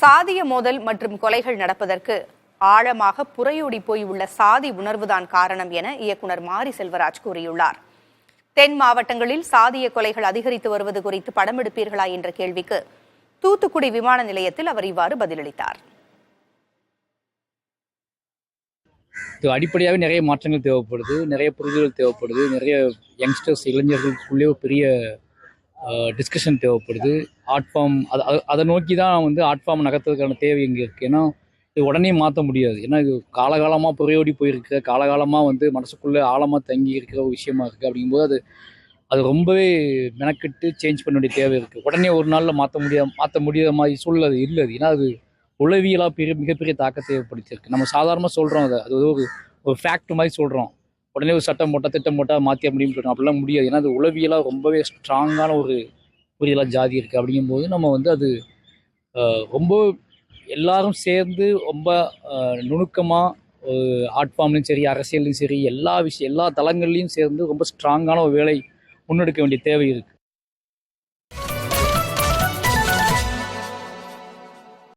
சாதிய மோதல் மற்றும் கொலைகள் நடப்பதற்கு ஆழமாக புரையோடி போய் உள்ள சாதி உணர்வுதான் காரணம் என இயக்குனர் மாரி செல்வராஜ் கூறியுள்ளார். தென் மாவட்டங்களில் சாதிய கொலைகள் அதிகரித்து வருவது குறித்து படம் எடுப்பீர்களா என்ற கேள்விக்கு தூத்துக்குடி விமான நிலையத்தில் அவர் இவ்வாறு பதிலளித்தார். அடிப்படையாகவே நிறைய மாற்றங்கள் தேவைப்படுது, நிறைய புரிதல்கள் தேவைப்படுது, நிறைய யங்ஸ்டர்ஸ் இளைஞர்களுக்குள்ளே ஒரு பெரிய டிஸ்கஷன் தேவைப்படுது. ஆர்ட் ஃபார்ம் அதை நோக்கி தான் ஆர்ட் ஃபார்ம் நகர்த்துறதுக்கான தேவை இங்கே இருக்குது. ஏன்னா இது உடனே மாற்ற முடியாது. ஏன்னா இது காலகாலமாக புறையோடி போயிருக்கிற, காலகாலமாக மனசுக்குள்ளே ஆழமாக தங்கி இருக்கிற ஒரு விஷயமா இருக்குது. அப்படிங்கும்போது அது ரொம்பவே மெனக்கெட்டு சேஞ்ச் பண்ண வேண்டிய தேவை இருக்குது. உடனே ஒரு நாளில் மாற்ற முடியாத மாதிரி சூழல் இல்லை. ஏன்னா அது உளவியலாக மிகப்பெரிய தாக்கத்தை ஏற்படுத்தியிருக்கு. நம்ம சாதாரணமாக சொல்கிறோம், அது ஒரு ஃபேக்ட் மாதிரி சொல்கிறோம். உடனே ஒரு சட்டம் போட்டால் திட்டம் போட்டால் மாற்ற முடியும்னு சொல்கிறோம். அப்படிலாம் முடியாது. ஏன்னா அது உளவியலாக ரொம்பவே ஸ்ட்ராங்கான ஒரு புரியலாக ஜாதி இருக்குது. அப்படிங்கும்போது நம்ம அது ரொம்ப எல்லாரும் சேர்ந்து ரொம்ப நுணுக்கமாக ஆர்ட் ஃபார்ம்லையும் சரி, அரசியல்லையும் சரி, எல்லா தளங்கள்லையும் சேர்ந்து ரொம்ப ஸ்ட்ராங்கான ஒரு வேலை முன்னெடுக்க வேண்டிய தேவை இருக்குது.